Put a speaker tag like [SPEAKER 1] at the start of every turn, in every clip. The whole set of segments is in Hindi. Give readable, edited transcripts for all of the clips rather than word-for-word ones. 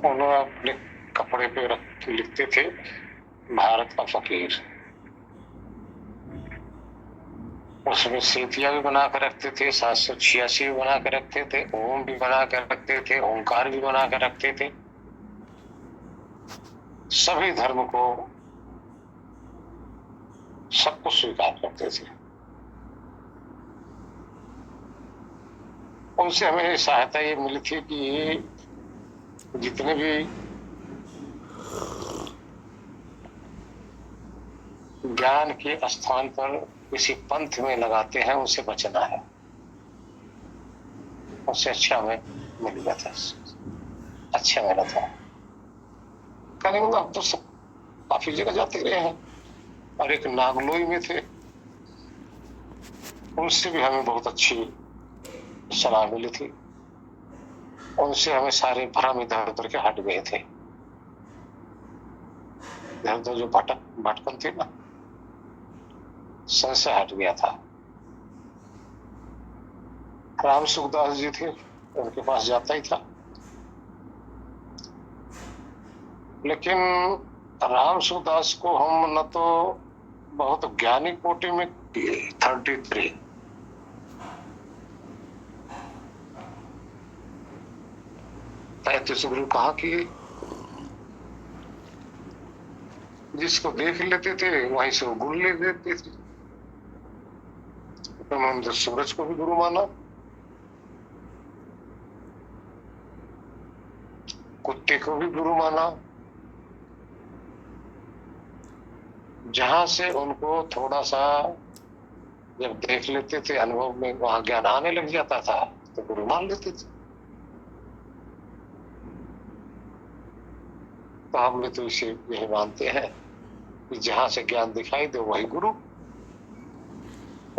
[SPEAKER 1] उन्होंने अपने कपड़े पे रख लिखते थे भारत का फकीर। उसमें सेतिया भी बना कर रखते थे, 786 भी बना कर रखते थे, ओम भी बना कर रखते थे, ओंकार भी बना कर रखते थे। सभी धर्म को सब कुछ स्वीकार करते थे। उनसे हमें सहायता ये मिली थी कि जितने भी ज्ञान के स्थान पर किसी पंथ में लगाते हैं उनसे बचना है। उससे अच्छा हमें मिल गया था, अच्छा मिला था। कहने को अब तो सब काफी जगह जाते रहे हैं, और एक नागलोई में थे, उनसे भी हमें बहुत अच्छी सलाह मिली थी। उनसे हमें सारे भ्रम इधर उधर के हट गए थे। इधर उधर जो भटकन थी ना, संशय हट गया था। राम सुखदास जी थे, उनके पास जाता ही था, लेकिन राम सुखदास को हम न तो बहुत ज्ञानी कोटि में 33 33 गुरु कहा कि जिसको देख लेते थे वहीं से वो गुरु ले लेते थे। तो हमने सूरज को भी गुरु माना, कुत्ते को भी गुरु माना। जहां से उनको थोड़ा सा जब देख लेते थे अनुभव में वहां ज्ञान आने लग जाता था तो गुरु मान लेते थे। तो हम भी तो इसे यही मानते हैं कि जहां से ज्ञान दिखाई दे वही गुरु।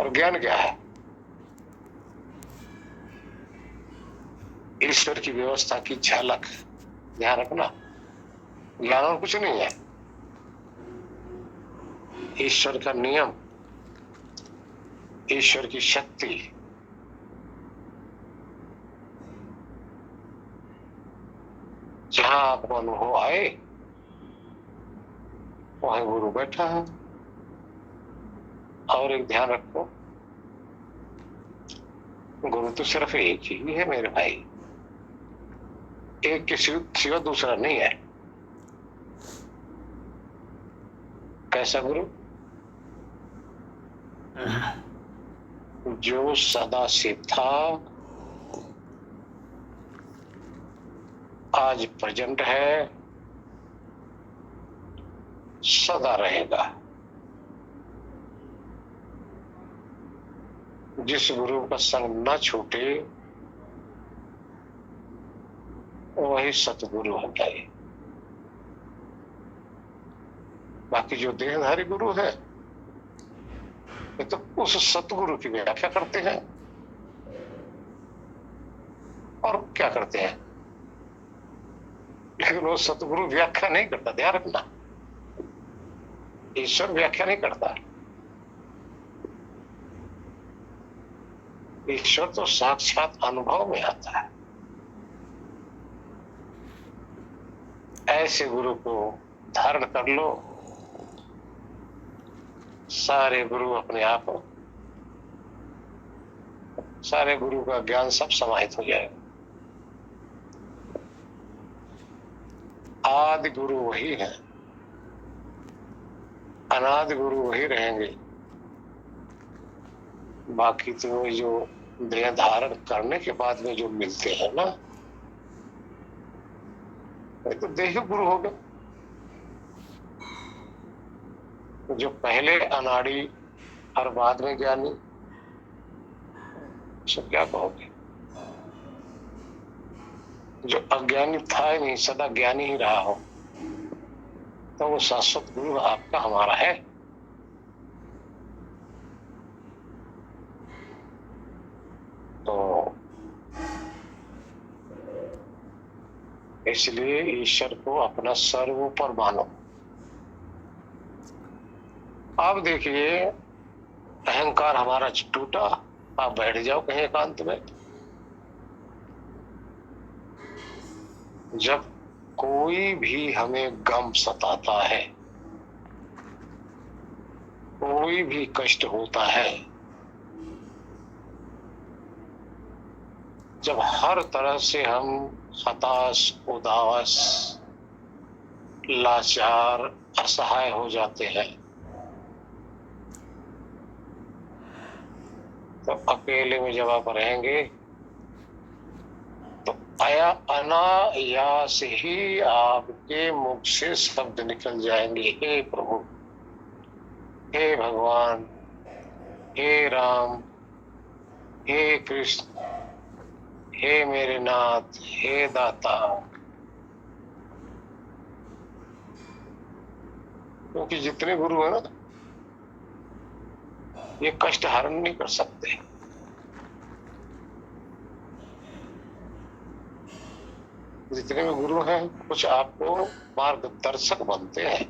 [SPEAKER 1] और ज्ञान क्या है? ईश्वर की व्यवस्था की झलक। ध्यान रखना, ज्ञान और कुछ नहीं है। ईश्वर का नियम, ईश्वर की शक्ति, जहां आपको अनुभव आए वहीं गुरु बैठा है। और एक ध्यान रखो, गुरु तो सिर्फ एक ही है मेरे भाई, एक के सिवा दूसरा नहीं है। कैसा गुरु? जो सदा से था, आज प्रेजेंट है, सदा रहेगा। जिस गुरु का संग न छूटे वही सतगुरु होता है। बाकी जो देहधारी गुरु है ये तो उस सतगुरु की व्याख्या करते हैं। और क्या करते हैं? लेकिन वो सतगुरु व्याख्या नहीं करता। ध्यान रखना, ईश्वर व्याख्या नहीं करता। ईश्वर तो साक्षात अनुभव में आता है। ऐसे गुरु को धारण कर लो, सारे गुरु अपने आप, सारे गुरु का ज्ञान सब समाहित हो जाएगा। आदि गुरु वही है, अनादि गुरु वही रहेंगे। बाकी तो जो देह धारण करने के बाद में जो मिलते हैं ना, तो देह गुरु हो गए। जो पहले अनाड़ी और बाद में ज्ञानी, सब क्या कहोगे? जो अज्ञानी था ही नहीं, सदा ज्ञानी ही रहा हो, तो वो शाश्वत गुरु आपका हमारा है। तो इसलिए ईश्वर को अपना सर्वोपर मानो। अब देखिए, अहंकार हमारा टूटा, आप बैठ जाओ कहीं एकांत में। जब कोई भी हमें गम सताता है, कोई भी कष्ट होता है, जब हर तरह से हम हताश, उदास, लाचार, असहाय हो जाते हैं, तो अकेले में जब आप रहेंगे तो अनायास ही आपके मुख से शब्द निकल जाएंगे, हे प्रभु, हे भगवान, हे राम, हे कृष्ण, हे मेरे नाथ, हे दाता। क्योंकि जितने गुरु है ना, ये कष्ट हरण नहीं कर सकते। जितने भी गुरु हैं कुछ आपको मार्गदर्शक बनते हैं।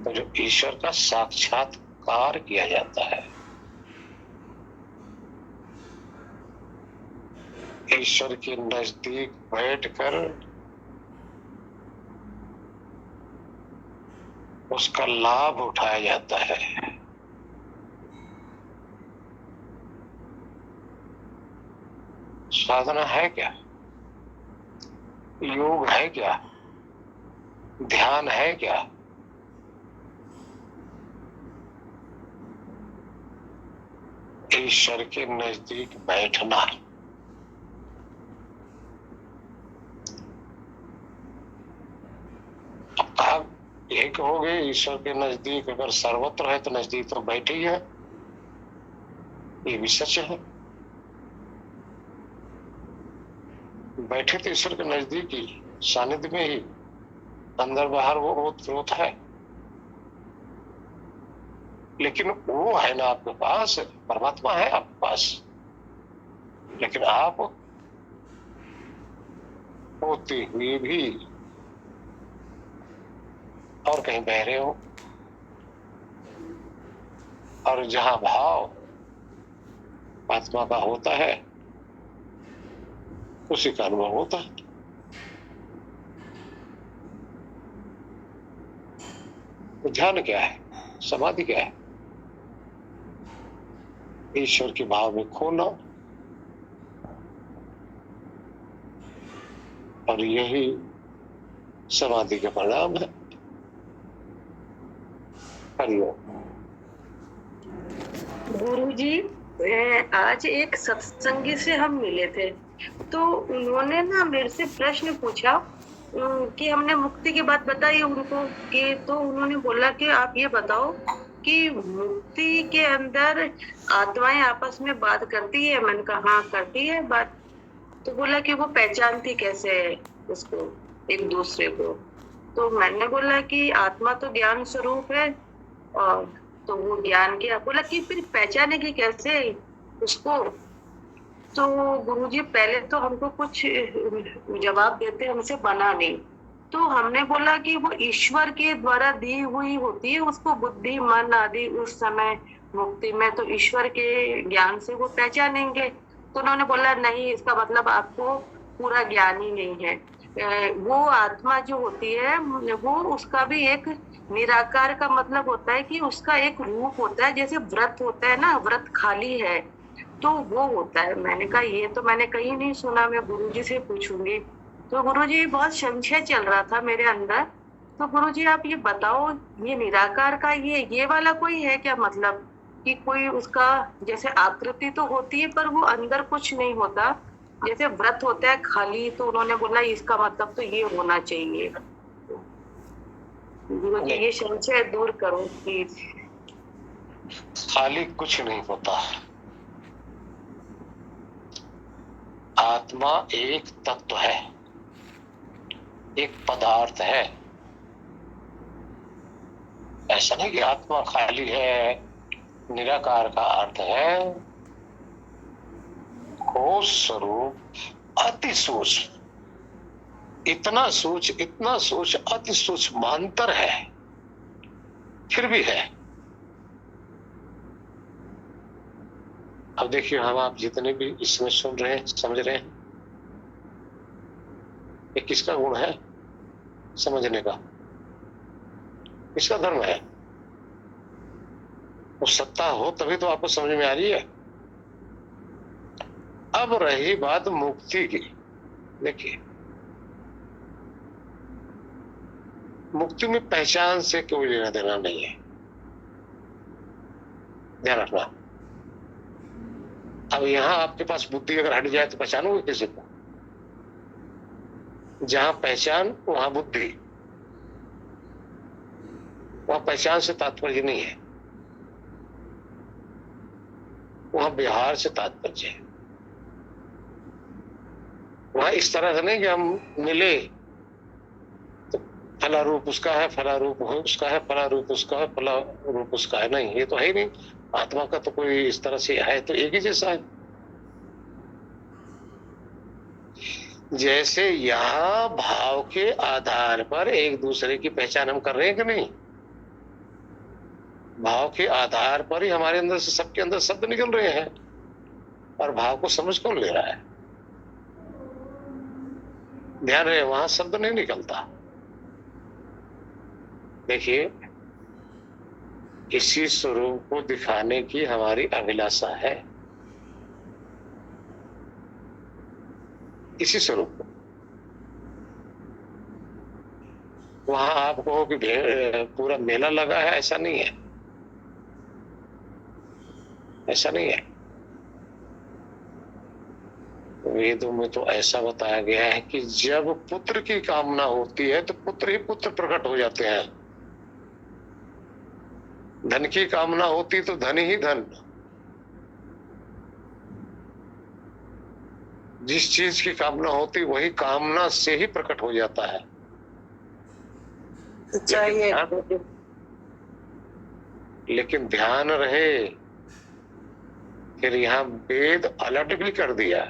[SPEAKER 1] तो जो ईश्वर का साक्षात्कार किया जाता है, ईश्वर के नजदीक बैठकर उसका लाभ उठाया जाता है, साधना है क्या? योग है क्या? ध्यान है क्या? ईश्वर के नजदीक बैठना। अब कहा यही कहोगे ईश्वर के नजदीक अगर सर्वत्र है तो नजदीक तो बैठे ही है, ये भी सच है। बैठे तो ईश्वर के नजदीक ही, सानिध्य में ही, अंदर बाहर वो होता है, लेकिन वो है ना आपके पास, परमात्मा है आपके पास, लेकिन आप होते हुए भी और कहीं बह रहे हो। और जहां भाव आत्मा का होता है उसी का अनुभव होता है। तो ध्यान क्या है, समाधि क्या है? ईश्वर के भाव में खोना, और यही समाधि का परिणाम है। हरिओम।
[SPEAKER 2] गुरुजी, आज एक सत्संगी से हम मिले थे, तो उन्होंने ना मेरे से प्रश्न पूछा कि हमने मुक्ति की बात बताई उनको, कि तो उन्होंने बोला कि आप ये बताओ कि मुक्ति के अंदर आत्माएं आपस में बात करती है। मैंने कहा हाँ करती है बात। तो बोला कि वो पहचानती कैसे है उसको, एक दूसरे को। तो मैंने बोला कि आत्मा तो ज्ञान स्वरूप है, और तो वो ज्ञान क्या, बोला कि फिर पहचानेगी कैसे उसको। तो गुरुजी पहले तो हमको कुछ जवाब देते हमसे बना नहीं। तो हमने बोला कि वो ईश्वर के द्वारा दी हुई होती है, उसको बुद्धि मन आदि उस समय मुक्ति में तो ईश्वर के ज्ञान से वो पहचानेंगे। तो उन्होंने बोला नहीं, इसका मतलब आपको पूरा ज्ञान ही नहीं है। वो आत्मा जो होती है वो उसका भी एक निराकार का मतलब होता है कि उसका एक रूप होता है, जैसे व्रत होता है ना, व्रत खाली है तो वो होता है। मैंने कहा ये तो मैंने कहीं नहीं सुना, मैं गुरुजी से पूछूंगी। तो गुरुजी बहुत संशय चल रहा था मेरे अंदर। तो गुरुजी आप ये बताओ, ये निराकार का ये वाला कोई है क्या मतलब, कि कोई उसका जैसे आकृति तो होती है पर वो अंदर कुछ नहीं होता, जैसे व्रत होता है खाली। तो उन्होंने बोला इसका मतलब तो ये होना चाहिए। गुरुजी ये संशय दूर करो प्लीज।
[SPEAKER 1] खाली कुछ नहीं होता। आत्मा एक तत्व है, एक पदार्थ है। ऐसा नहीं कि आत्मा खाली है। निराकार का अर्थ है ठोस स्वरूप, अति सूक्ष्म, इतना सोच अति सूक्ष्मांतर है, फिर भी है। अब देखिए, हम आप जितने भी इसमें सुन रहे हैं, समझ रहे हैं, ये किसका गुण है समझने का? किसका धर्म है? वो सत्ता हो तभी तो आपको समझ में आ रही है। अब रही बात मुक्ति की, देखिए मुक्ति में पहचान से कोई लेना देना नहीं है, ध्यान रखना। अब यहां आपके पास बुद्धि अगर हट जाए तो पहचानोगे किसी को? जहां पहचान वहां बुद्धि, वहां पहचान से तात्पर्य नहीं है, वहां व्यवहार से तात्पर्य है। वहां इस तरह से नहीं कि हम मिले तो फला रूप उसका है, फला रूप उसका है, फला रूप उसका है, फला रूप उसका है, नहीं, ये तो है ही नहीं। आत्मा का तो कोई इस तरह से है तो एक ही जैसा है। जैसे यहां भाव के आधार पर एक दूसरे की पहचान हम कर रहे हैं कि नहीं? भाव के आधार पर ही हमारे अंदर से सबके अंदर शब्द निकल रहे हैं, और भाव को समझ कौन ले रहा है? ध्यान रहे, वहां शब्द नहीं निकलता। देखिए, इसी स्वरूप को दिखाने की हमारी अभिलाषा है, इसी स्वरूप को। वहां आप कहो कि पूरा मेला लगा है, ऐसा नहीं है, ऐसा नहीं है। वेदों में तो ऐसा बताया गया है कि जब पुत्र की कामना होती है तो पुत्र ही पुत्र प्रकट हो जाते हैं। धन की कामना होती तो धन ही धन, जिस चीज की कामना होती वही कामना से ही प्रकट हो जाता है।
[SPEAKER 2] चाहिए।
[SPEAKER 1] लेकिन ध्यान रहे, फिर यहां वेद अलर्ट भी कर दिया।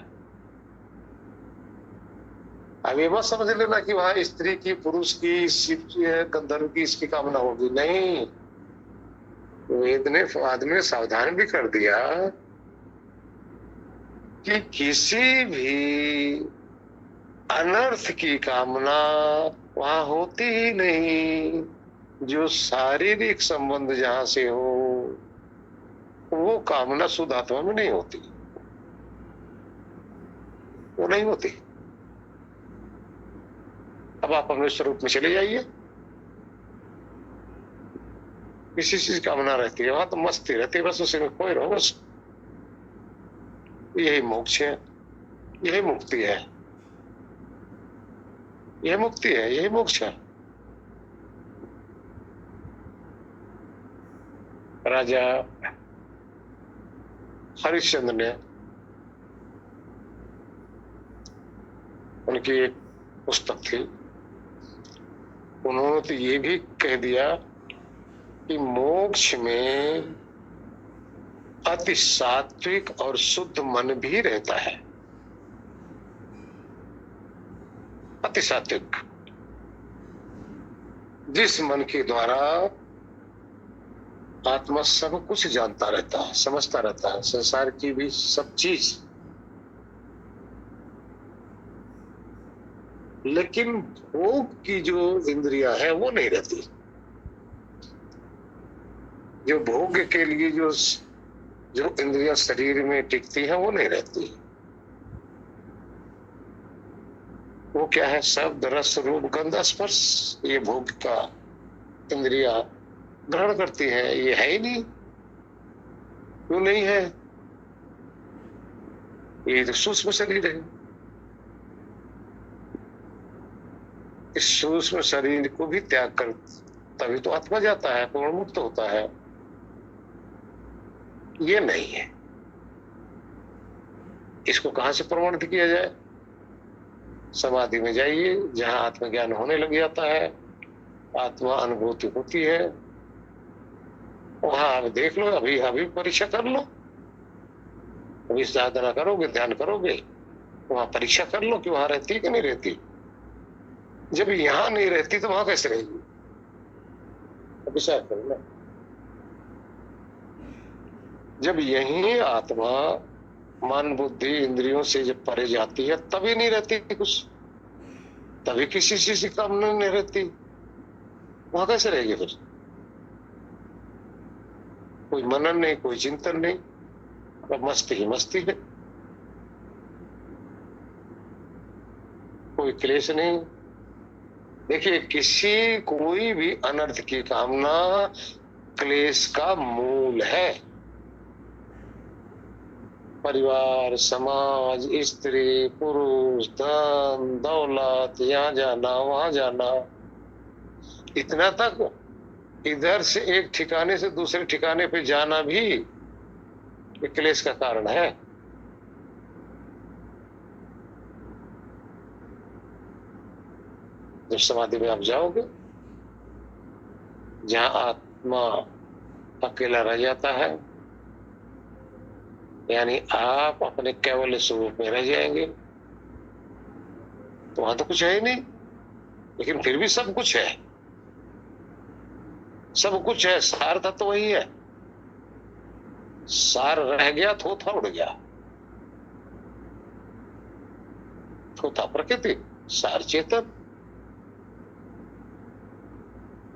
[SPEAKER 1] अब ये मत समझ लेना कि वहां स्त्री की, पुरुष की, शिव की, गंधर्व की इसकी कामना होगी, नहीं। वेद ने, आदमी ने सावधान भी कर दिया कि किसी भी अनर्थ की कामना वहां होती ही नहीं। जो शारीरिक संबंध जहां से हो वो कामना शुद्ध आत्मा में नहीं होती, वो नहीं होती। अब आप अपने स्वरूप में चले जाइए, किसी चीज कामना रहती है वहां तो मस्ती रहती है, बस उसी में खोए रहो, बस। यही मोक्ष है, यही मुक्ति है, यही मुक्ति है, यही मोक्ष है। राजा हरिश्चंद्र ने, उनकी एक पुस्तक थी, उन्होंने तो ये भी कह दिया कि मोक्ष में अति सात्विक और शुद्ध मन भी रहता है। अति सात्विक, जिस मन के द्वारा आत्मा सब कुछ जानता रहता है, समझता रहता है, संसार की भी सब चीज, लेकिन भोग की जो इंद्रियां है वो नहीं रहती। जो भोग के लिए जो इंद्रियां शरीर में टिकती हैं वो नहीं रहती। वो क्या है? शब्द, रस, रूप, गंध, स्पर्श, ये भोग का इंद्रिया ग्रहण करती है। ये है ही नहीं, क्यों नहीं है? ये तो सूक्ष्म शरीर है। इस सूक्ष्म शरीर को भी त्याग कर तभी तो आत्मा जाता है, पूर्ण मुक्त होता है। ये नहीं है। इसको कहां से प्रमाणित किया जाए? समाधि में जाइए, जहां आत्मज्ञान होने लग जाता है, आत्मा अनुभूति होती है, वहां आप देख लो। अभी अभी परीक्षा कर लो, अभी साधना करोगे, ध्यान करोगे, वहां परीक्षा कर लो कि वहां रहती है कि नहीं रहती। जब यहां नहीं रहती तो वहां कैसे रहेगी? विचार करो ना। जब यही आत्मा मन बुद्धि इंद्रियों से जब परे जाती है तभी नहीं रहती कुछ, तभी किसी चीज की कामना नहीं रहती, वहां कैसे रहेगी फिर? कोई मनन नहीं, कोई चिंतन नहीं, अब मस्ती ही मस्ती है, कोई क्लेश नहीं। देखिए, कोई भी अनर्थ की कामना क्लेश का मूल है। परिवार, समाज, स्त्री, पुरुष, धन दौलत, यहाँ जाना वहां जाना, इतना तक इधर से एक ठिकाने से दूसरे ठिकाने पे जाना भी क्लेश का कारण है। जब समाधि में आप जाओगे, जहां आत्मा अकेला रह जाता है, यानी आप अपने केवल स्वरूप में रह जाएंगे, तो वहां तो कुछ है ही नहीं, लेकिन फिर भी सब कुछ है, सब कुछ है, सार था तो वही है। सार रह गया, थोथा उड़ गया। थोथा प्रकृति, सार चेतन।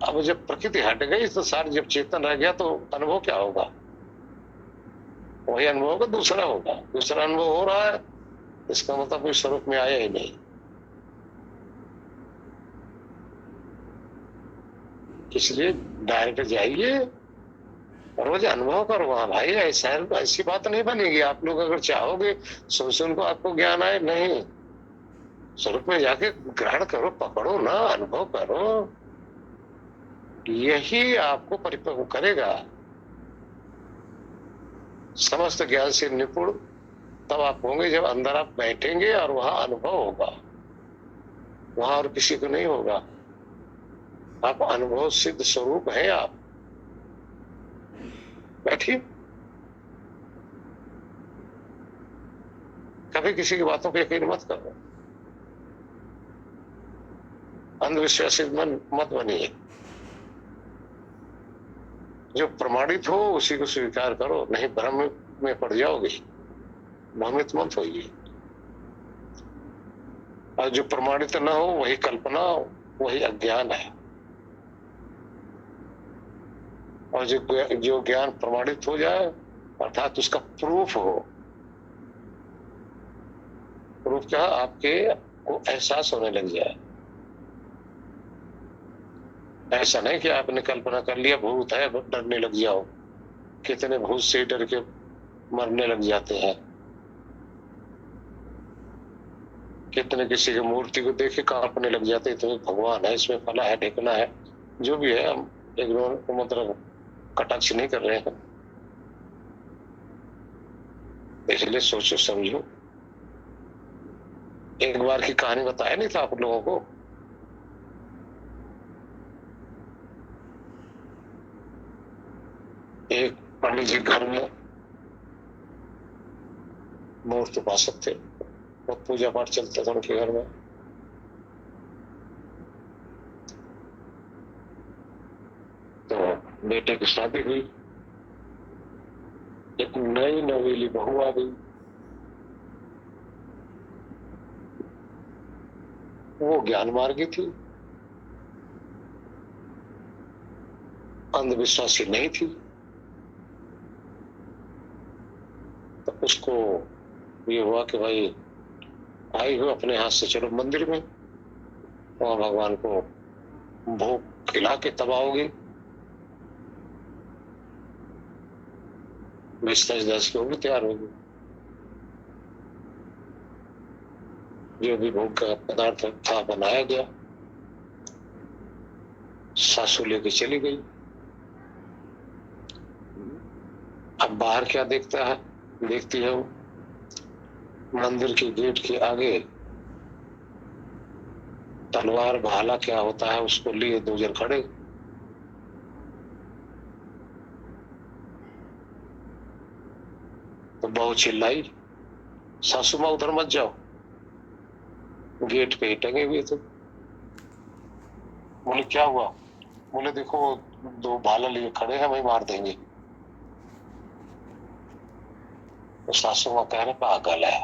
[SPEAKER 1] अब जब प्रकृति हट गई तो सार जब चेतन रह गया तो अनुभव क्या होगा? वही अनुभव का दूसरा होगा। दूसरा अनुभव हो रहा है, इसका मतलब कोई स्वरूप में आया ही नहीं। इसलिए डायरेक्ट जाइए, रोज अनुभव करो। वहां भाई ऐसी बात नहीं बनेगी। आप लोग अगर चाहोगे सुन को आपको ज्ञान आए, नहीं, स्वरूप में जाके ग्रहण करो, पकड़ो ना, अनुभव करो, यही आपको परिपक्व करेगा। समस्त ज्ञान से निपुण तब आप होंगे जब अंदर आप बैठेंगे और वहां अनुभव होगा, वहां और किसी को नहीं होगा। आप अनुभव सिद्ध स्वरूप हैं। आप बैठिए, कभी किसी की बातों पर यकीन मत करो, अंधविश्वासी मत बनिए। जो प्रमाणित हो उसी को स्वीकार करो, नहीं भ्रम में पड़ जाओगे। भ्रमित मत होइए। और जो प्रमाणित न हो वही कल्पना, वही अज्ञान है। और जो ज्ञान प्रमाणित हो जाए, अर्थात उसका प्रूफ हो, प्रूफ क्या, आपके को एहसास होने लग जाए। ऐसा नहीं कि आपने कल्पना कर लिया भूत है, डरने लग जाओ। कितने भूत से डर के मरने लग जाते हैं। कितने किसी की मूर्ति को देखे कांपने लग जाते हैं, तो भगवान है, इसमें फला है, ढेकना है, जो भी है। हम एक मतलब कटाक्ष नहीं कर रहे हैं, इसलिए सोचो समझो। एक बार की कहानी बताया नहीं था आप लोगों को? एक पंडित जी घर में मूर्ति उपासक थे, बहुत पूजा पाठ चलता था उनके घर में। तो बेटे की शादी हुई, एक नई नवेली बहू आ गई। वो ज्ञान मार्गी थी, अंधविश्वासी नहीं थी। तो उसको ये हुआ कि भाई आई हो, अपने हाथ से चलो मंदिर में, वहां भगवान को भोग खिला के तब आओगी। दस के होगी, तैयार होगी। जो भी भोग का पदार्थ था बनाया गया, सासू लेके चली गई। अब बाहर क्या देखती है वो, मंदिर के गेट के आगे तलवार भाला क्या होता है उसको लिए दो जन खड़े। तो बहू चिल्लाई, सासू माँ उधर मत जाओ, गेट पे ही टंगे हुए थे। बोले क्या हुआ? बोले देखो दो भाला लिए खड़े हैं, वही मार देंगे। तो सासू माँ कह रहे पागल है,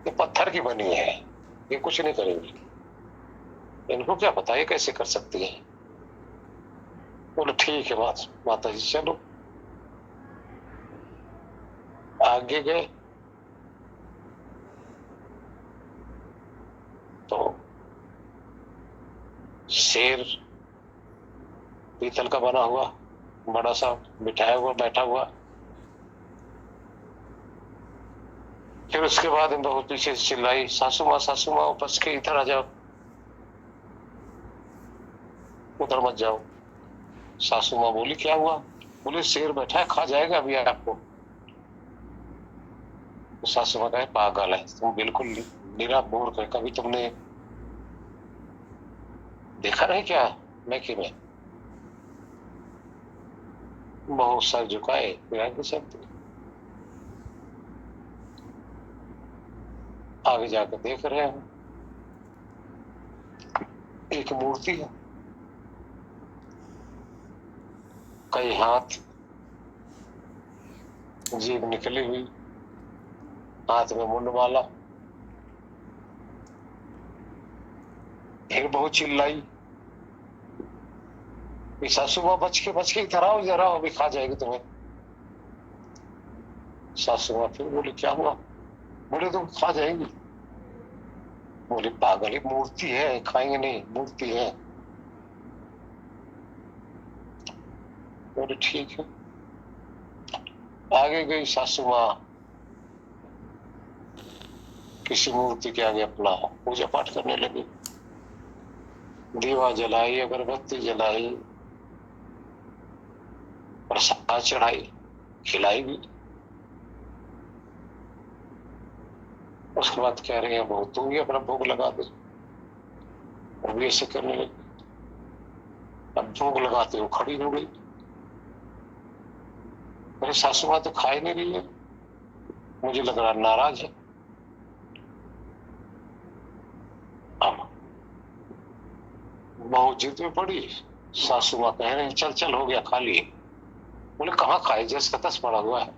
[SPEAKER 1] ये पत्थर की बनी है, ये कुछ नहीं करेगी, इनको क्या पता ये कैसे कर सकती है। बोले ठीक है माता जी चलो। आगे गए तो शेर पीतल का बना हुआ बड़ा सा बिठाया हुआ बैठा हुआ। फिर उसके बाद इन बहुत पीछे से चिल्लाई, सासू माँ बच के इधर आ जाओ, उधर मत जाओ। सासू माँ बोली क्या हुआ? बोले शेर बैठा है, खा जाएगा अभी आपको। तो सासू माँ कहे पागल है तुम, बिल्कुल निरा मूर्ख है, कभी तुमने देखा नहीं क्या मैके में? बहुत सर झुकाए फिर आगे चलते। आगे जाकर देख रहे हैं एक मूर्ति है, कई हाथ, जीभ निकली हुई, हाथ में मुंड माला। फिर बहुत चिल्लाई, सासू माँ बच के इधर आओ इधर आओ, अभी खा जाएगी तुम्हें। सासू माँ फिर बोली क्या हुआ? बोले तुम खा जाएंगी। बोले पागल है, मूर्ति है, खाएंगे नहीं, मूर्ति है। बोले ठीक है। आगे गई सासू माँ, किसी मूर्ति के आगे अपना पूजा पाठ करने लगी, दीवा जलाई, अगरबत्ती जलाई, प्रसाद चढ़ाई, खिलाई भी। उसके बाद कह रहे हैं बहुत तू भी अपना भोग लगा दे, वो भी ऐसे करने लगी। अब भोग लगाते हो खड़ी हो गई। मेरे सासू माँ तो खा ही नहीं रही है, मुझे लग रहा नाराज है। अब बहुत जिद में पड़ी, सासू माँ कह रहे चल चल हो गया खा लिए। बोले कहाँ खाए, जस का तस पड़ा हुआ है,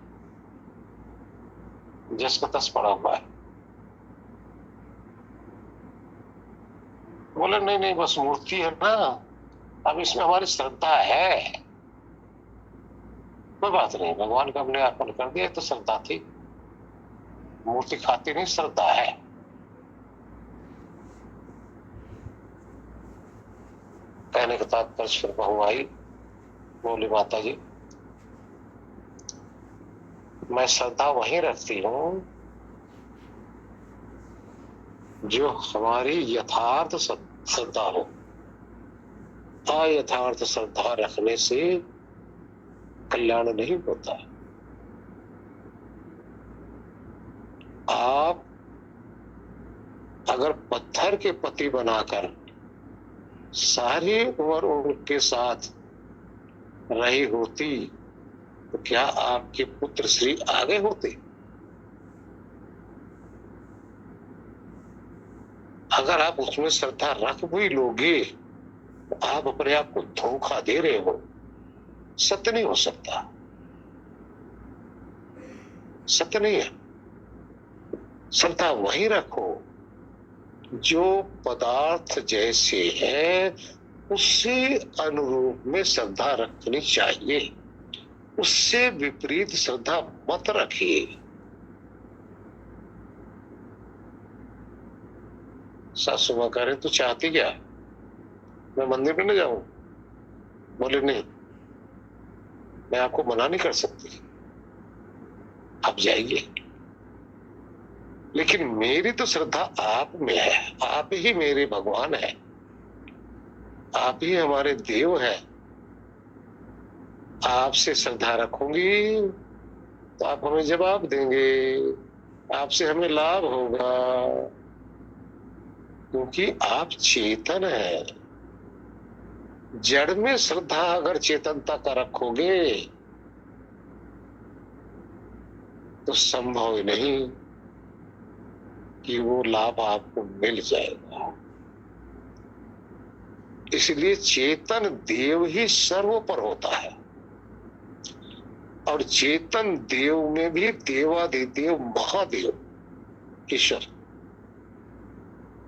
[SPEAKER 1] जस का तस पड़ा हुआ है। बोले नहीं नहीं बस मूर्ति है ना, अब इसमें हमारी श्रद्धा है, कोई बात नहीं, भगवान का हमने अर्पण कर दिया तो श्रद्धा थी, मूर्ति खाती नहीं, श्रद्धा है। कहने के तात्पर्य फिर बहू आई, बोली माता जी मैं श्रद्धा वहीं रखती हूँ जो हमारी यथार्थ श्रद्धा हो। अयथार्थ श्रद्धा रखने से कल्याण नहीं होता। आप अगर पत्थर के पति बनाकर सारी उम्र उनके साथ रही होती तो क्या आपके पुत्र श्री आगे होते? अगर आप उसमें श्रद्धा रख भी लोगे तो आप अपने आप को धोखा दे रहे हो, सत्य नहीं हो सकता, सत्य नहीं है। श्रद्धा वही रखो जो पदार्थ जैसे है उससे अनुरूप में श्रद्धा रखनी चाहिए, उससे विपरीत श्रद्धा मत रखिए। सासू माँ कह रहे तू चाहती क्या मैं मंदिर में न जाऊं? बोले नहीं, मैं आपको मना नहीं कर सकती, आप जाइए, लेकिन मेरी तो श्रद्धा आप में है, आप ही मेरे भगवान है, आप ही हमारे देव हैं। आपसे श्रद्धा रखूंगी तो आप हमें जवाब देंगे, आपसे हमें लाभ होगा, क्योंकि आप चेतन है। जड़ में श्रद्धा अगर चेतनता का रखोगे तो संभव ही नहीं कि वो लाभ आपको मिल जाएगा। इसलिए चेतन देव ही सर्व पर होता है। और चेतन देव में भी देवाधिदेव महादेव ईश्वर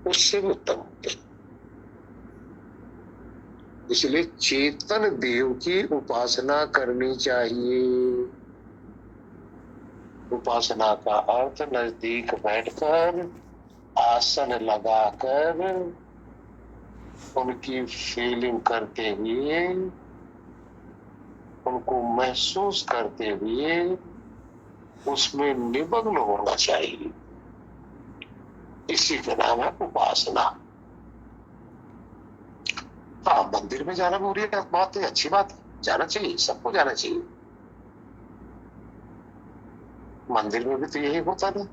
[SPEAKER 1] उससे भी उत्तम होते हैं। इसलिए चेतन देव की उपासना करनी चाहिए। उपासना का अर्थ नजदीक बैठकर आसन लगाकर उनकी फीलिंग करते हुए, उनको महसूस करते हुए उसमें निमग्न होना चाहिए। इसी का नाम है उपासना। हाँ, मंदिर में जाना बुरी बात है, अच्छी बात है, जाना चाहिए, सबको जाना चाहिए। मंदिर में भी तो यही होता ना,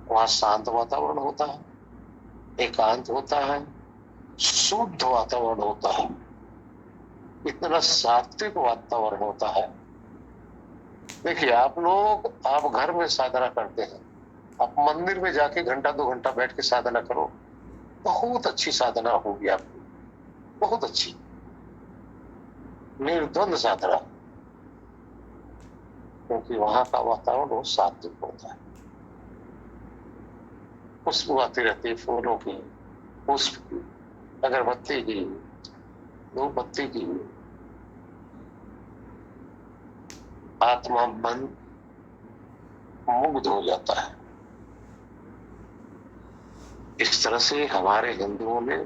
[SPEAKER 1] वहां शांत वातावरण होता है, एकांत होता है, शुद्ध वातावरण होता है, इतना सात्विक वातावरण होता है। देखिए, आप घर में साधना करते हैं, आप मंदिर में जाके घंटा 2 घंटा बैठ के साधना करो, बहुत अच्छी साधना होगी आपकी, बहुत अच्छी निर्द्वंद साधना, क्योंकि वहां का वातावरण बहुत सात्विक होता है। खुशबू आती रहती है फूलों की, पुष्प की, अगरबत्ती की, धूपबत्ती की। आत्मा मन मुग्ध हो जाता है। इस तरह से हमारे हिंदुओं ने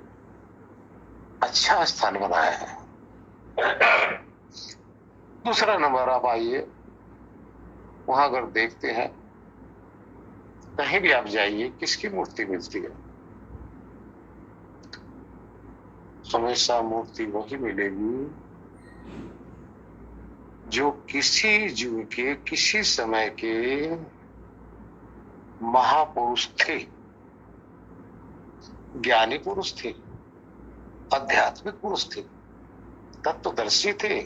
[SPEAKER 1] अच्छा स्थान बनाया है। दूसरा नंबर, आप आइए, वहां अगर देखते हैं, कहीं भी आप जाइए, किसकी मूर्ति मिलती है? हमेशा मूर्ति वही मिलेगी जो किसी युग के, किसी समय के महापुरुष थे, ज्ञानी पुरुष थे, आध्यात्मिक पुरुष थे, तत्वदर्शी थे,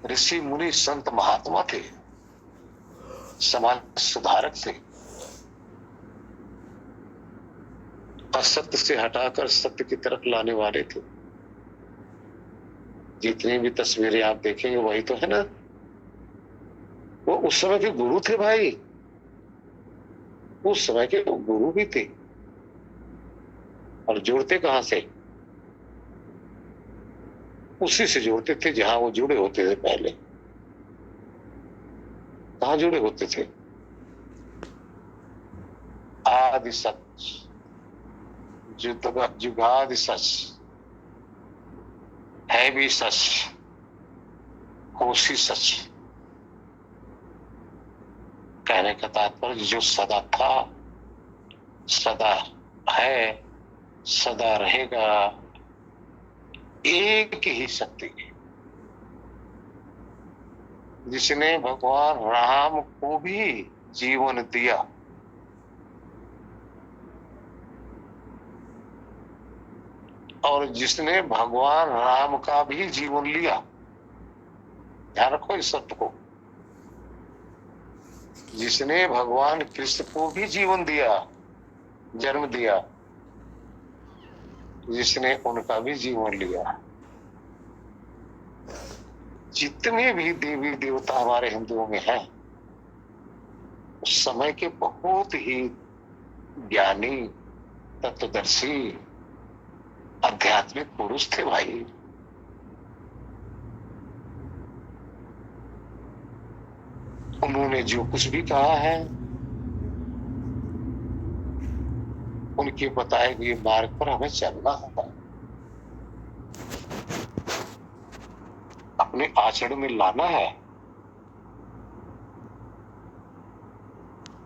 [SPEAKER 1] ऋषि मुनि संत महात्मा थे, समाज सुधारक थे, असत्य से हटाकर सत्य की तरफ लाने वाले थे। जितनी भी तस्वीरें आप देखेंगे वही तो है ना, वो उस समय के गुरु थे भाई, उस समय के गुरु भी थे। और जोड़ते कहां से? उसी से जोड़ते थे जहां वो जुड़े होते थे पहले। कहां जुड़े होते थे? आदि सच, जुगादि सच, है भी सच, होशी सच। कहने का तात्पर्य जो सदा था, सदा है, सदा रहेगा, एक ही शक्ति, जिसने भगवान राम को भी जीवन दिया, और जिसने भगवान राम का भी जीवन लिया। ध्यान रखो इस शब्द को, जिसने भगवान कृष्ण को भी जीवन दिया, जन्म दिया, जिसने उनका भी जीवन लिया। जितने भी देवी देवता हमारे हिंदुओं में हैं, उस समय के बहुत ही ज्ञानी, तत्वदर्शी, आध्यात्मिक पुरुष थे भाई। उन्होंने जो कुछ भी कहा है, उनके बताए हुए मार्ग पर हमें चलना होगा, अपने आचरण में लाना है।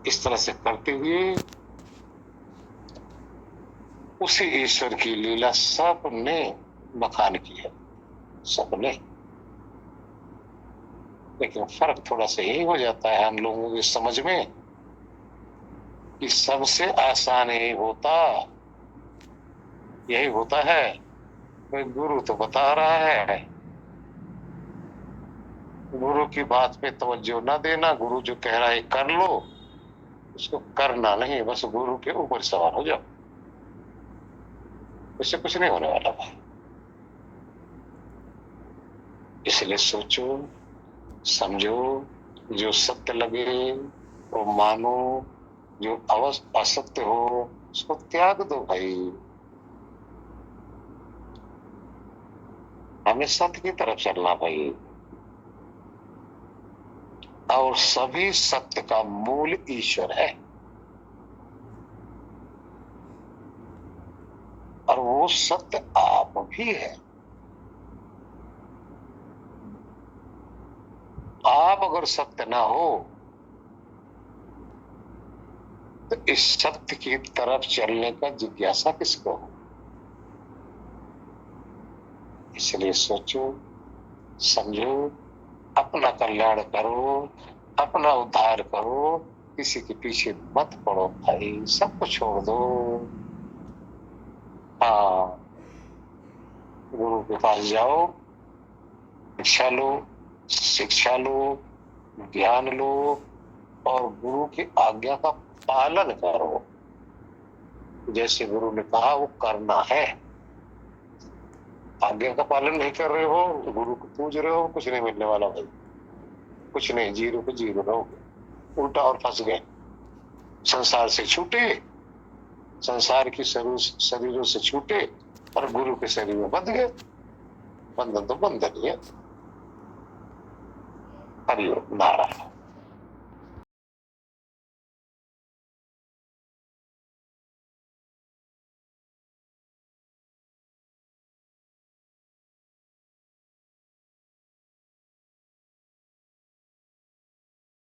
[SPEAKER 1] इस तरह से करते हुए उसी ईश्वर की लीला सबने बखान की है, सबने। लेकिन फर्क थोड़ा सा यही हो जाता है हम लोगों की समझ में, कि सबसे आसान यही होता है, भाई गुरु तो बता रहा है, गुरु की बात पे तवज्जो ना देना, गुरु जो कह रहा है कर लो, उसको करना नहीं, बस गुरु के ऊपर सवार हो जाओ, इससे कुछ नहीं होने वाला भाई। इसलिए सोचो, समझो, जो सत्य लगे वो मानो, जो असत्य हो उसको त्याग दो भाई। हमें सत्य की तरफ चलना भाई। और सभी सत्य का मूल ईश्वर है, और वो सत्य आप भी है। आप अगर सत्य ना हो तो इस सत्य की तरफ चलने का जिज्ञासा किसको हो? इसलिए सोचो, समझो, अपना कल्याण करो, अपना उद्धार करो, किसी के पीछे मत पड़ो भाई, सब कुछ छोड़ दो। हाँ, गुरु के पास जाओ, शिक्षा लो, शिक्षा लो, ज्ञान लो, और गुरु की आज्ञा का पालन करो। जैसे गुरु ने कहा वो करना है। आज्ञा का पालन नहीं कर रहे हो, गुरु को पूज रहे हो, कुछ नहीं मिलने वाला भाई, कुछ नहीं, जीरो पे जीरो रहोगे, उल्टा और फंस गए। संसार से छूटे, संसार की शरीरों से छूटे और गुरु के शरीर में बंध गए। बंधन तो बंधन ही है। हरिओम नारायण।